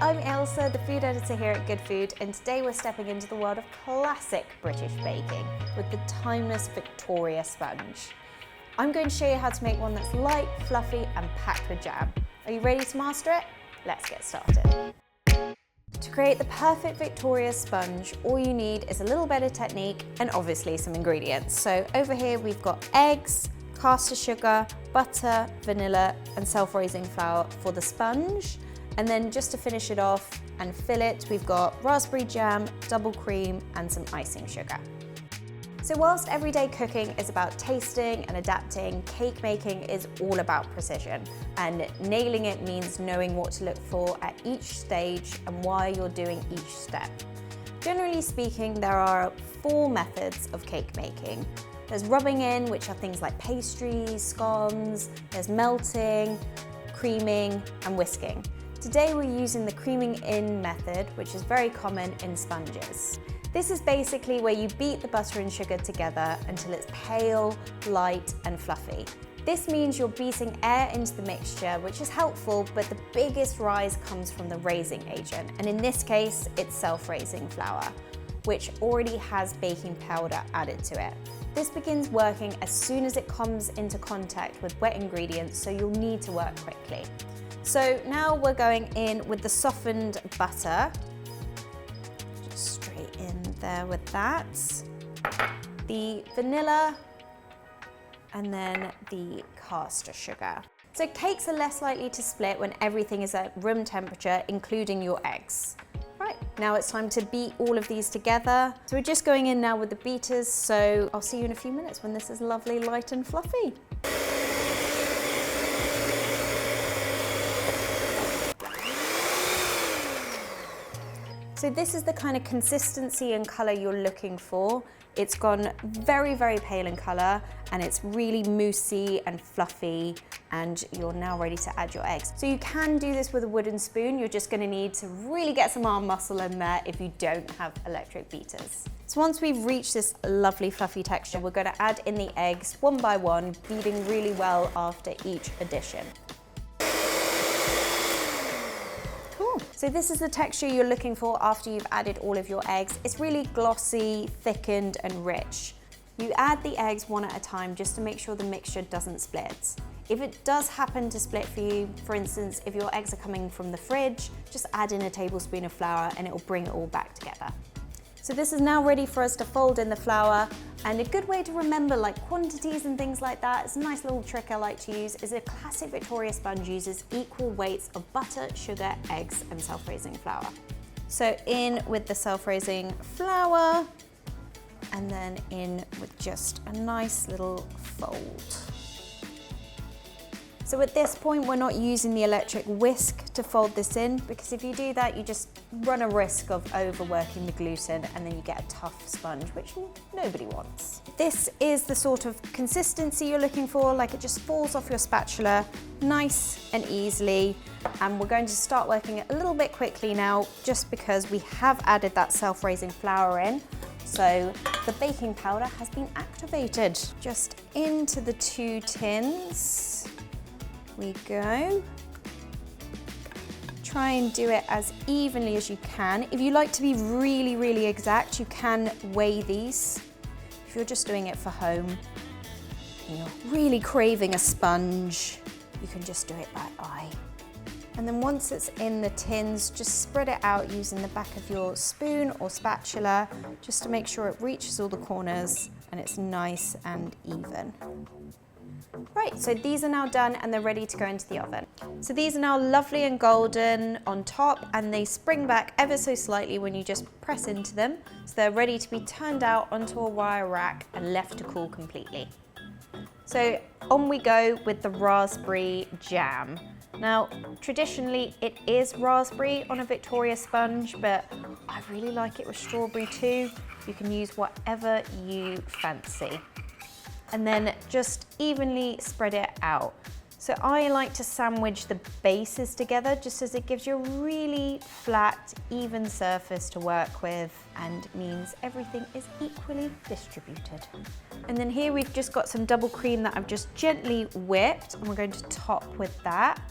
I'm Elsa, the food editor here at Good Food, and today we're stepping into the world of classic British baking with the timeless Victoria sponge. I'm going to show you how to make one that's light, fluffy, and packed with jam. Are you ready to master it? Let's get started. To create the perfect Victoria sponge, all you need is a little bit of technique and obviously some ingredients. So over here we've got eggs, caster sugar, butter, vanilla, and self-raising flour for the sponge. And then just to finish it off and fill it, we've got raspberry jam, double cream, and some icing sugar. So whilst everyday cooking is about tasting and adapting, cake making is all about precision. And nailing it means knowing what to look for at each stage and why you're doing each step. Generally speaking, there are 4 methods of cake making. There's rubbing in, which are things like pastries, scones, there's melting, creaming, and whisking. Today we're using the creaming in method, which is very common in sponges. This is basically where you beat the butter and sugar together until it's pale, light, and fluffy. This means you're beating air into the mixture, which is helpful, but the biggest rise comes from the raising agent. And in this case, it's self-raising flour, which already has baking powder added to it. This begins working as soon as it comes into contact with wet ingredients, so you'll need to work quickly. So now we're going in with the softened butter. Just straight in there with that. The vanilla, and then the caster sugar. So cakes are less likely to split when everything is at room temperature, including your eggs. Right, now it's time to beat all of these together. So we're just going in now with the beaters, so I'll see you in a few minutes when this is lovely, light and fluffy. So this is the kind of consistency and colour you're looking for. It's gone very, very pale in colour, and it's really moussey and fluffy, and you're now ready to add your eggs. So you can do this with a wooden spoon. You're just going to need to really get some arm muscle in there if you don't have electric beaters. So once we've reached this lovely fluffy texture, we're going to add in the eggs one by one, beating really well after each addition. So this is the texture you're looking for after you've added all of your eggs. It's really glossy, thickened, and rich. You add the eggs one at a time just to make sure the mixture doesn't split. If it does happen to split for you, for instance, if your eggs are coming from the fridge, just add in a tablespoon of flour and it will bring it all back together. So this is now ready for us to fold in the flour, and a good way to remember like quantities and things like that, it's a nice little trick I like to use, is a classic Victoria sponge uses equal weights of butter, sugar, eggs, and self-raising flour. So in with the self-raising flour, and then in with just a nice little fold. So at this point, we're not using the electric whisk to fold this in, because if you do that, you just run a risk of overworking the gluten and then you get a tough sponge, which nobody wants. This is the sort of consistency you're looking for, like it just falls off your spatula nice and easily. And we're going to start working it a little bit quickly now, just because we have added that self-raising flour in. So the baking powder has been activated. Just into the 2 tins. We go. Try and do it as evenly as you can. If you like to be really, really exact, you can weigh these. If you're just doing it for home and you're really craving a sponge, you can just do it by eye. And then once it's in the tins, just spread it out using the back of your spoon or spatula, just to make sure it reaches all the corners and it's nice and even. Right, so these are now done and they're ready to go into the oven. So these are now lovely and golden on top, and they spring back ever so slightly when you just press into them. So they're ready to be turned out onto a wire rack and left to cool completely. So on we go with the raspberry jam. Now, traditionally it is raspberry on a Victoria sponge, but I really like it with strawberry too. You can use whatever you fancy. And then just evenly spread it out. So I like to sandwich the bases together just as it gives you a really flat, even surface to work with and means everything is equally distributed. And then here we've just got some double cream that I've just gently whipped, and we're going to top with that.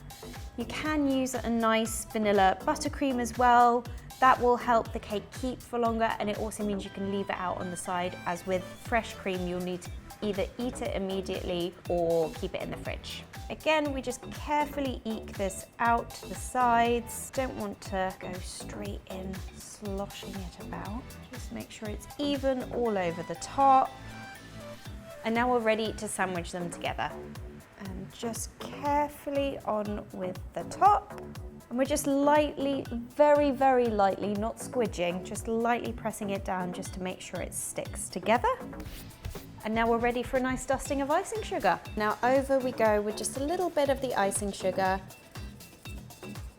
You can use a nice vanilla buttercream as well. That will help the cake keep for longer, and it also means you can leave it out on the side, as with fresh cream you'll need to either eat it immediately or keep it in the fridge. Again, we just carefully eke this out to the sides. Don't want to go straight in sloshing it about. Just make sure it's even all over the top. And now we're ready to sandwich them together. And just carefully on with the top. And we're just lightly, very, very lightly, not squidging, just lightly pressing it down just to make sure it sticks together. And now we're ready for a nice dusting of icing sugar. Now over we go with just a little bit of the icing sugar.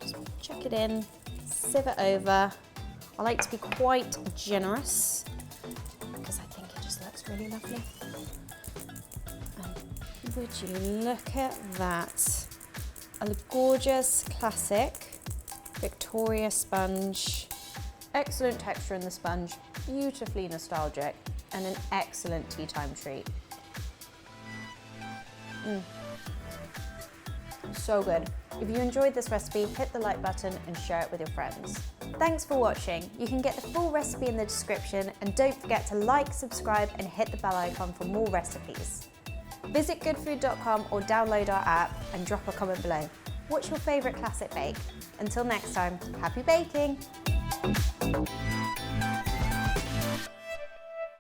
Just chuck it in, sieve it over. I like to be quite generous because I think it just looks really lovely. And would you look at that? A gorgeous classic Victoria sponge. Excellent texture in the sponge, beautifully nostalgic, and an excellent tea time treat. So good. If you enjoyed this recipe, hit the like button and share it with your friends. Thanks for watching. You can get the full recipe in the description, and don't forget to like, subscribe and hit the bell icon for more recipes. Visit goodfood.com or download our app and drop a comment below. What's your favourite classic bake? Until next time, happy baking!